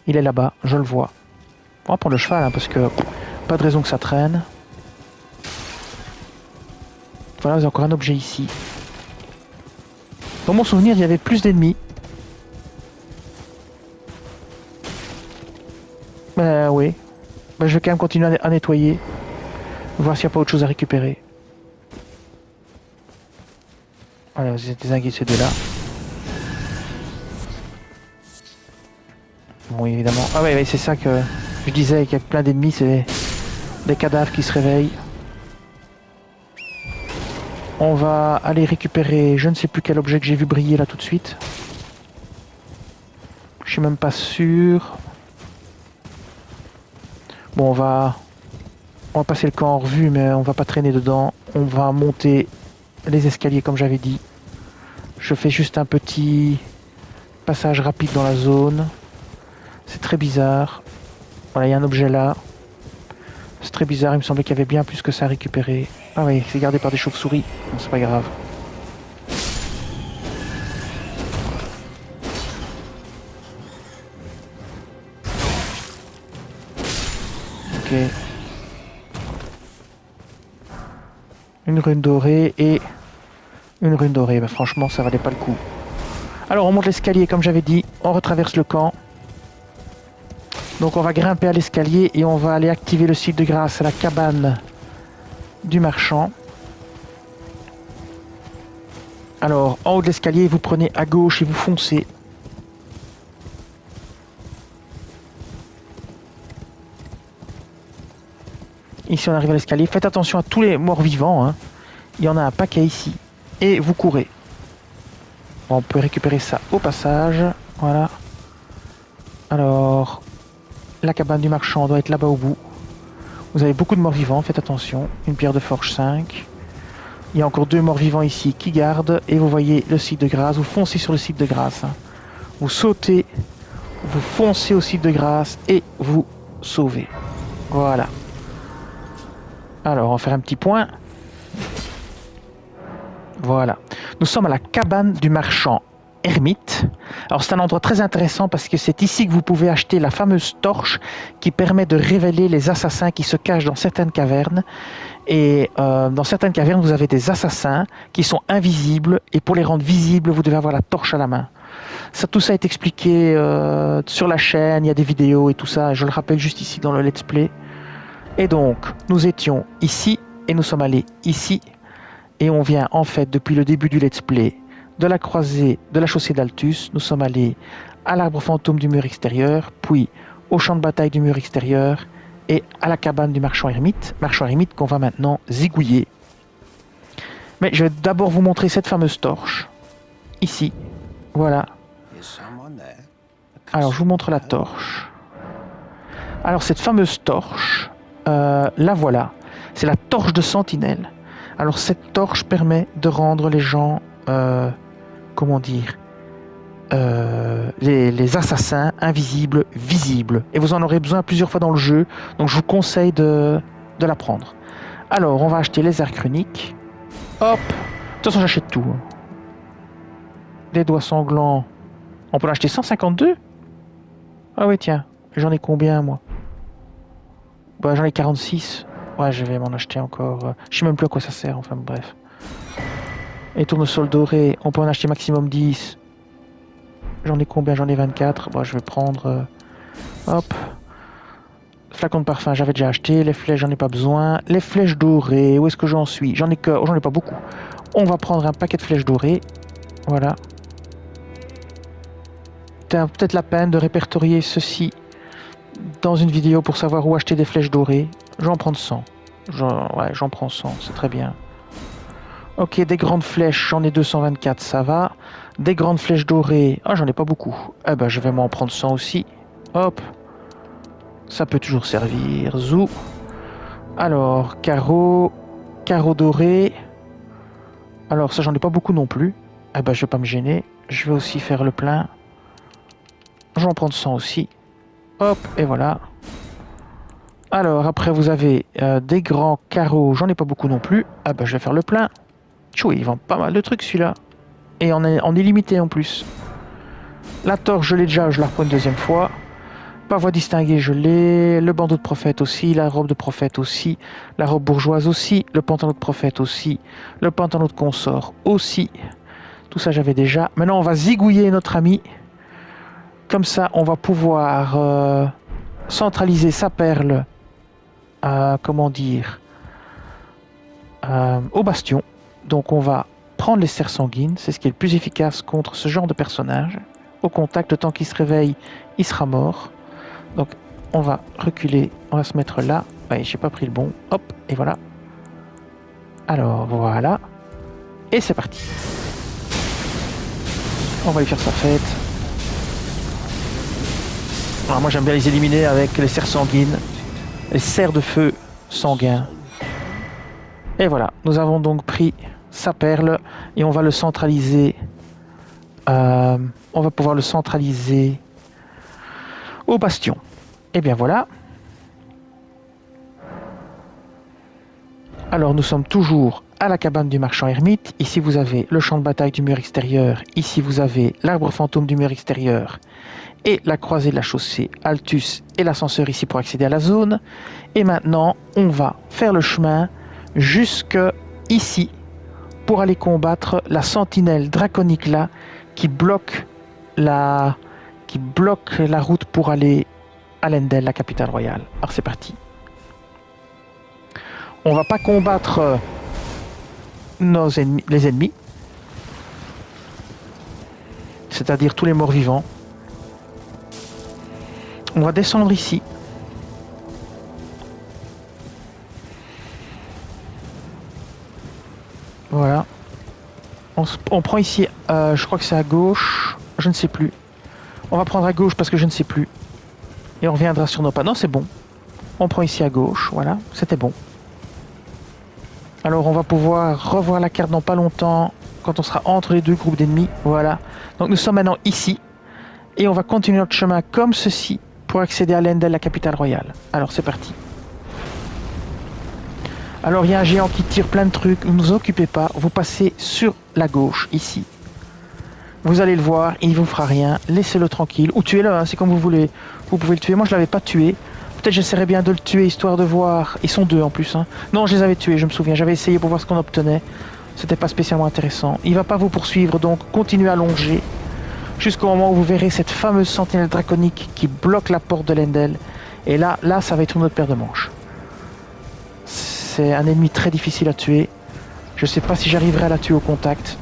Il est là-bas, je le vois. On va prendre le cheval, hein, parce que pas de raison que ça traîne. Voilà, il y a encore un objet ici. Dans mon souvenir, il y avait plus d'ennemis. Oui. Je vais quand même continuer à nettoyer. Voir s'il n'y a pas autre chose à récupérer. Voilà, vous êtes désingués ces deux-là. Bon, évidemment. Ah ouais, c'est ça que je disais, qu'il y a plein d'ennemis, c'est des cadavres qui se réveillent. On va aller récupérer, je ne sais plus quel objet que j'ai vu briller là tout de suite. Je suis même pas sûr. Bon, on va passer le camp en revue, mais on va pas traîner dedans. On va monter les escaliers comme j'avais dit. Je fais juste un petit passage rapide dans la zone. C'est très bizarre. Voilà, il y a un objet là. C'est très bizarre, il me semblait qu'il y avait bien plus que ça à récupérer. Ah oui, c'est gardé par des chauves-souris. Bon, c'est pas grave. Une rune dorée et une rune dorée. Ben, franchement, ça valait pas le coup. Alors, on monte l'escalier, comme j'avais dit. On retraverse le camp. Donc, on va grimper à l'escalier et on va aller activer le site de grâce à la cabane du marchand. Alors, en haut de l'escalier, vous prenez à gauche et vous foncez. Ici, on arrive à l'escalier. Faites attention à tous les morts vivants. Hein. Il y en a un paquet ici. Et vous courez. Bon, on peut récupérer ça au passage. Voilà. Alors, la cabane du marchand doit être là-bas au bout. Vous avez beaucoup de morts vivants, faites attention. Une pierre de forge 5. Il y a encore 2 morts vivants ici qui gardent. Et vous voyez le site de grâce. Vous foncez sur le site de grâce. Hein. Vous sautez. Vous foncez au site de grâce. Et vous sauvez. Voilà. Alors, on va faire un petit point. Voilà. Nous sommes à la cabane du marchand ermite. Alors, c'est un endroit très intéressant parce que c'est ici que vous pouvez acheter la fameuse torche qui permet de révéler les assassins qui se cachent dans certaines cavernes. Et dans certaines cavernes, vous avez des assassins qui sont invisibles. Et pour les rendre visibles, vous devez avoir la torche à la main. Ça, tout ça est expliqué sur la chaîne. Il y a des vidéos et tout ça. Je le rappelle juste ici dans le let's play. Et donc, nous étions ici et nous sommes allés ici. Et on vient en fait, depuis le début du let's play, de la croisée de la chaussée d'Altus. Nous sommes allés à l'arbre fantôme du mur extérieur, puis au champ de bataille du mur extérieur et à la cabane du marchand ermite. Marchand ermite qu'on va maintenant zigouiller. Mais je vais d'abord vous montrer cette fameuse torche. Ici. Voilà. Alors, je vous montre la torche. Alors, cette fameuse torche... la voilà, c'est la torche de sentinelle. Alors cette torche permet de rendre les gens, comment dire, les assassins invisibles, visibles. Et vous en aurez besoin plusieurs fois dans le jeu, donc je vous conseille de la prendre. Alors on va acheter les arcs runiques. Hop, de toute façon j'achète tout. Les doigts sanglants, on peut en acheter 152. Ah oui tiens, j'en ai combien moi? Bah, j'en ai 46. Ouais, je vais m'en acheter encore. Je sais même plus à quoi ça sert, enfin bref. Et tournesol doré, on peut en acheter maximum 10. J'en ai combien? J'en ai 24. Bah, je vais prendre... hop. Flacon de parfum, j'avais déjà acheté. Les flèches, j'en ai pas besoin. Les flèches dorées, où est-ce que j'en suis? J'en ai pas beaucoup. On va prendre un paquet de flèches dorées. Voilà. C'est peut-être la peine de répertorier ceci dans une vidéo pour savoir où acheter des flèches dorées. J'en prends 100. J'en prends 100, c'est très bien. Ok, des grandes flèches, j'en ai 224, ça va. Des grandes flèches dorées, ah j'en ai pas beaucoup. Eh ben je vais m'en prendre 100 aussi. Hop. Ça peut toujours servir. Zou. Alors, carreau doré. Alors ça j'en ai pas beaucoup non plus. Eh ben je vais pas me gêner. Je vais aussi faire le plein. J'en prends 100 aussi. Hop, et voilà. Alors, après, vous avez des grands carreaux. J'en ai pas beaucoup non plus. Ah bah, je vais faire le plein. Tchou, il vend pas mal de trucs, celui-là. Et on est limité, en plus. La torche, je l'ai déjà. Je la reprends une deuxième fois. Pavois distingué, je l'ai. Le bandeau de prophète aussi. La robe de prophète aussi. La robe bourgeoise aussi. Le pantalon de prophète aussi. Le pantalon de consort aussi. Tout ça, j'avais déjà. Maintenant, on va zigouiller notre ami. Comme ça, on va pouvoir centraliser sa perle, comment dire, au bastion. Donc on va prendre les serres sanguines, c'est ce qui est le plus efficace contre ce genre de personnage. Au contact, le temps qu'il se réveille, il sera mort. Donc on va reculer, on va se mettre là. Ouais, j'ai pas pris le bon. Hop, et voilà. Alors voilà. Et c'est parti. On va lui faire sa fête. Alors moi j'aime bien les éliminer avec les serres sanguines, les serres de feu sanguins. Et voilà, nous avons donc pris sa perle et on va le centraliser. On va pouvoir le centraliser au bastion. Et bien voilà. Alors nous sommes toujours à la cabane du marchand ermite. Ici vous avez le champ de bataille du mur extérieur. Ici vous avez l'arbre fantôme du mur extérieur. et la croisée de la chaussée Altus et l'ascenseur ici pour accéder à la zone. Et maintenant, on va faire le chemin jusque ici pour aller combattre la sentinelle draconique là qui bloque la route pour aller à Leyndell, la capitale royale. Alors c'est parti. On va pas combattre les ennemis, c'est-à-dire tous les morts vivants. On va descendre ici. Voilà. On prend ici, je crois que c'est à gauche, je ne sais plus. On va prendre à gauche parce que je ne sais plus. Et on reviendra sur nos pas. Non, c'est bon. On prend ici à gauche, voilà, c'était bon. Alors on va pouvoir revoir la carte dans pas longtemps, quand on sera entre les deux groupes d'ennemis, voilà. Donc nous sommes maintenant ici, et on va continuer notre chemin comme ceci, pour accéder à Leyndell, la capitale royale. Alors c'est parti. Alors il y a un géant qui tire plein de trucs, ne vous occupez pas, vous passez sur la gauche, ici. Vous allez le voir, il vous fera rien, laissez-le tranquille, ou tuez-le, hein, c'est comme vous voulez. Vous pouvez le tuer, moi je l'avais pas tué. Peut-être j'essaierais bien de le tuer, histoire de voir... Ils sont deux en plus, hein. Non, je les avais tués, je me souviens, j'avais essayé pour voir ce qu'on obtenait. C'était pas spécialement intéressant. Il va pas vous poursuivre, donc continuez à longer. Jusqu'au moment où vous verrez cette fameuse sentinelle draconique qui bloque la porte de Leyndell. Et là, ça va être une autre paire de manches. C'est un ennemi très difficile à tuer. Je sais pas si j'arriverai à la tuer au contact.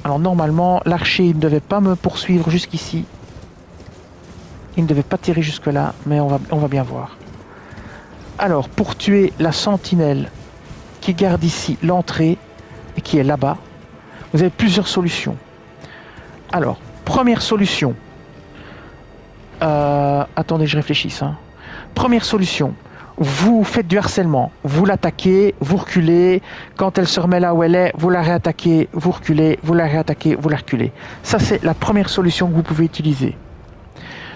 Alors normalement, l'archer il ne devait pas me poursuivre jusqu'ici. Il ne devait pas tirer jusque là, mais on va bien voir. Alors, pour tuer la sentinelle qui garde ici l'entrée, et qui est là-bas, vous avez plusieurs solutions. Alors, première solution. Attendez, je réfléchisse. Hein. Première solution. Vous faites du harcèlement. Vous l'attaquez, vous reculez. Quand elle se remet là où elle est, vous la réattaquez, vous reculez, vous la réattaquez, vous la reculez. Ça, c'est la première solution que vous pouvez utiliser.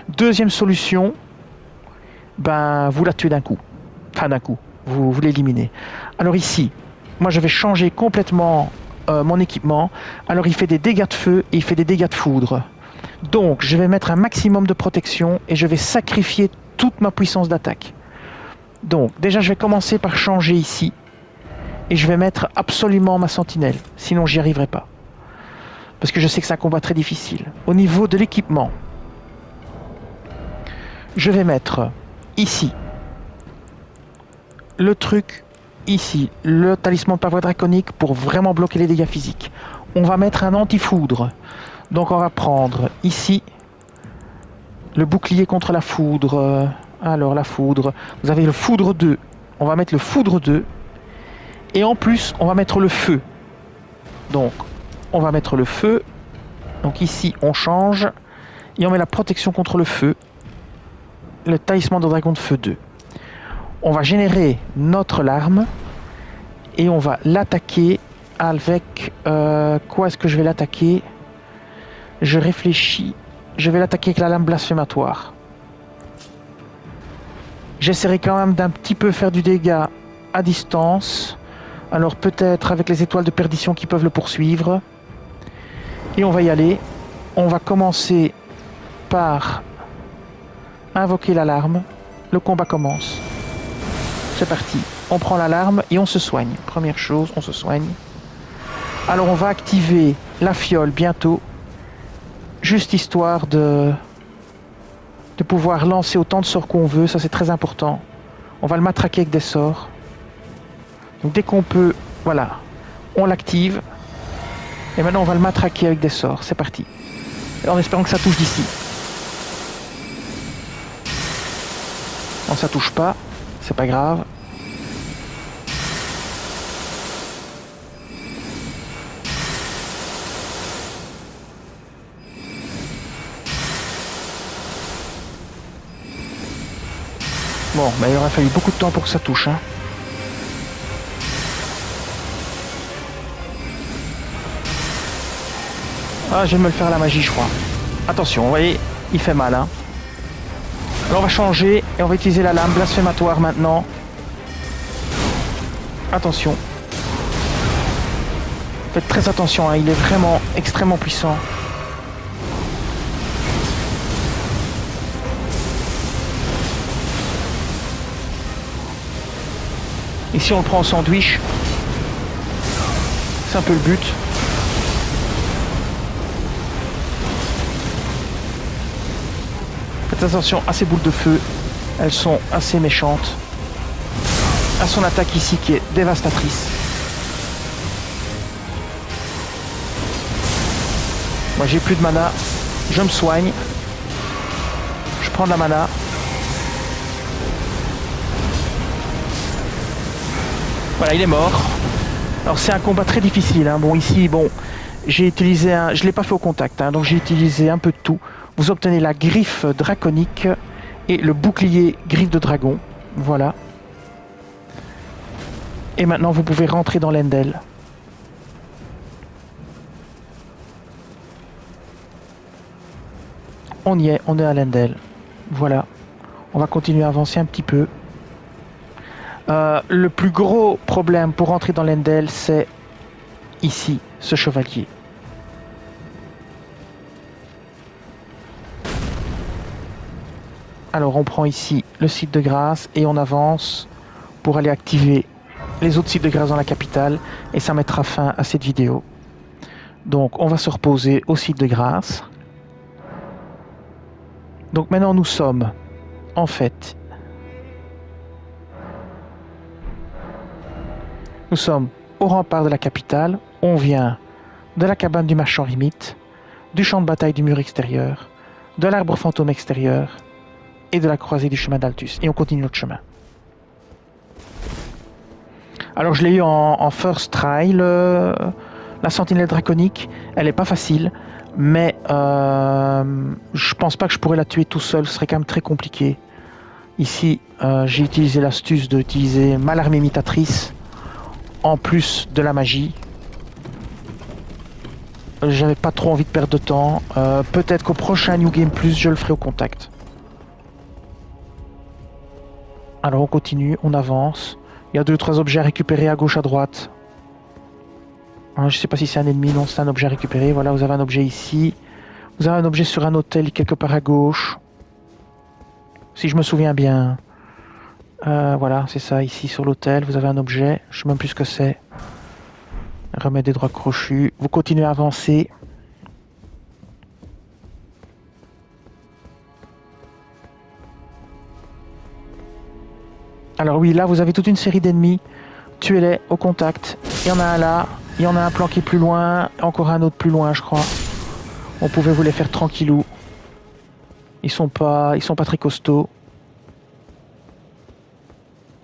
Deuxième solution, ben, vous la tuez d'un coup. Enfin, d'un coup. Vous l'éliminez. Alors ici, moi, je vais changer complètement mon équipement. Alors, il fait des dégâts de feu et il fait des dégâts de foudre. Donc, je vais mettre un maximum de protection et je vais sacrifier toute ma puissance d'attaque. Donc, déjà, je vais commencer par changer ici. Et je vais mettre absolument ma sentinelle. Sinon, j'y arriverai pas. Parce que je sais que c'est un combat très difficile. Au niveau de l'équipement, je vais mettre ici le truc, ici, le talisman de pavois draconique pour vraiment bloquer les dégâts physiques. On va mettre un anti-foudre. Donc on va prendre ici le bouclier contre la foudre. Alors la foudre, vous avez le foudre 2. On va mettre le foudre 2. Et en plus, on va mettre le feu. Donc, on va mettre le feu. Donc ici, on change. Et on met la protection contre le feu. Le talisman de dragon de feu 2. On va générer notre larme. Et on va l'attaquer avec... quoi est-ce que je vais l'attaquer? Je réfléchis. Je vais l'attaquer avec la lame blasphématoire. J'essaierai quand même d'un petit peu faire du dégât à distance. Alors peut-être avec les étoiles de perdition qui peuvent le poursuivre. Et on va y aller. On va commencer par invoquer l'alarme. Le combat commence. C'est parti. On prend l'alarme et on se soigne. Première chose, on se soigne. Alors on va activer la fiole bientôt. Juste histoire de pouvoir lancer autant de sorts qu'on veut. Ça c'est très important. On va le matraquer avec des sorts. Donc dès qu'on peut, voilà, on l'active. Et maintenant on va le matraquer avec des sorts. C'est parti. En espérant que ça touche d'ici. Non, ça touche pas. C'est pas grave. Bon, bah, il aura fallu beaucoup de temps pour que ça touche. Hein. Ah, je vais me le faire à la magie, je crois. Attention, vous voyez, il fait mal. Hein. Alors on va changer et on va utiliser la lame blasphématoire maintenant. Attention. Faites très attention, hein, il est vraiment extrêmement puissant. Ici on le prend en sandwich. C'est un peu le but. Faites attention à ces boules de feu. Elles sont assez méchantes. À son attaque ici qui est dévastatrice. Moi j'ai plus de mana. Je me soigne. Je prends de la mana. Voilà, il est mort. Alors c'est un combat très difficile. Hein. Bon ici, bon, j'ai utilisé un... Je l'ai pas fait au contact, hein, donc j'ai utilisé un peu de tout. Vous obtenez la griffe draconique et le bouclier griffe de dragon. Voilà. Et maintenant vous pouvez rentrer dans l'Endel. On y est, on est à l'Endel. Voilà. On va continuer à avancer un petit peu. Le plus gros problème pour entrer dans l'Endel, c'est ici, ce chevalier. Alors on prend ici le site de grâce et on avance pour aller activer les autres sites de grâce dans la capitale et ça mettra fin à cette vidéo. Donc on va se reposer au site de grâce. Donc maintenant nous sommes en fait... Nous sommes au rempart de la capitale, on vient de la cabane du marchand Rimite, du champ de bataille du mur extérieur, de l'arbre fantôme extérieur et de la croisée du chemin d'Altus. Et on continue notre chemin. Alors je l'ai eu en first try, la sentinelle draconique, elle n'est pas facile, mais je pense pas que je pourrais la tuer tout seul, ce serait quand même très compliqué. Ici, j'ai utilisé l'astuce d'utiliser ma larme imitatrice, en plus de la magie. J'avais pas trop envie de perdre de temps. Peut-être qu'au prochain New Game Plus, je le ferai au contact. Alors on continue, on avance. Il y a 2-3 objets à récupérer à gauche, à droite. Hein, je sais pas si c'est un ennemi, non, c'est un objet à récupérer. Voilà, vous avez un objet ici. Vous avez un objet sur un hôtel quelque part à gauche. Si je me souviens bien. Voilà, c'est ça, ici sur l'hôtel, vous avez un objet, je sais même plus ce que c'est. Remède des droits crochus. Vous continuez à avancer. Alors oui, là vous avez toute une série d'ennemis. Tuez-les au contact. Il y en a un là, il y en a un planqué plus loin, encore un autre plus loin je crois. On pouvait vous les faire tranquillou. Ils sont pas très costauds.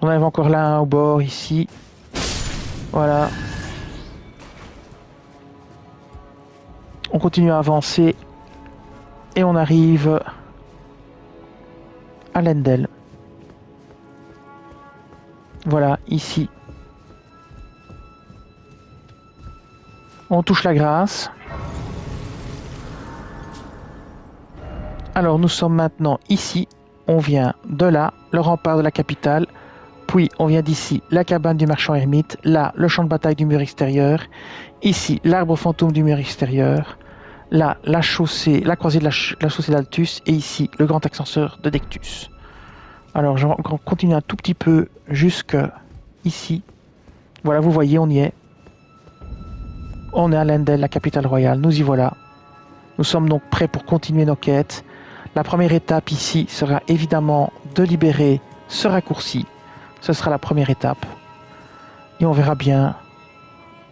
On en avait encore là un au bord, ici. Voilà. On continue à avancer. Et on arrive à l'Endel. Voilà, ici. On touche la grâce. Alors nous sommes maintenant ici. On vient de là, le rempart de la capitale. Puis on vient d'ici, la cabane du marchand ermite, là, le champ de bataille du mur extérieur, ici, l'arbre fantôme du mur extérieur, là, la chaussée, la croisée de la chaussée d'Altus, et ici, le grand ascenseur de Dectus. Alors, je vais encore continuer un tout petit peu jusque ici. Voilà, vous voyez, on y est. On est à l'Endel, la capitale royale, nous y voilà. Nous sommes donc prêts pour continuer nos quêtes. La première étape ici sera évidemment de libérer ce raccourci. Ce sera la première étape. Et on verra bien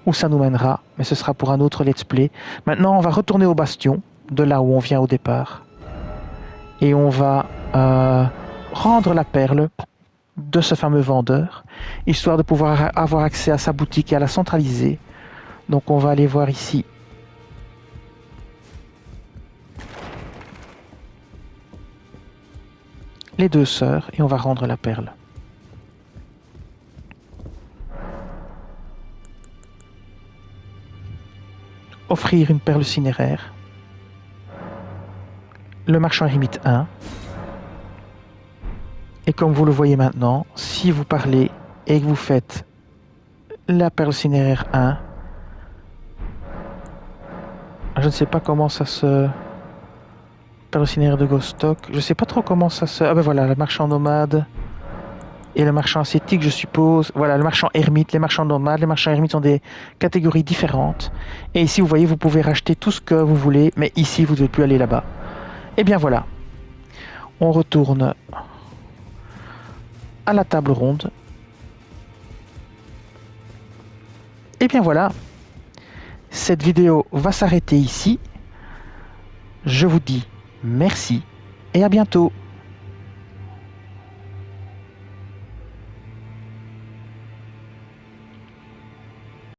où ça nous mènera. Mais ce sera pour un autre let's play. Maintenant, on va retourner au bastion, de là où on vient au départ. Et on va rendre la perle de ce fameux vendeur, histoire de pouvoir avoir accès à sa boutique et à la centraliser. Donc on va aller voir ici. Les 2 sœurs, et on va rendre la perle. Offrir une perle cinéraire. Le marchand Rimite 1. Et comme vous le voyez maintenant, si vous parlez et que vous faites la perle cinéraire 1, je ne sais pas comment ça se... Perle cinéraire de Ghost Stock, je ne sais pas trop comment ça se... Ah ben voilà, le marchand nomade. et le marchand ascétique, je suppose. Voilà, le marchand ermite, les marchands nomades. Les marchands ermites sont des catégories différentes. Et ici, vous voyez, vous pouvez racheter tout ce que vous voulez, mais ici, vous ne devez plus aller là-bas. Et bien voilà. On retourne à la table ronde. Et bien voilà. Cette vidéo va s'arrêter ici. Je vous dis merci et à bientôt.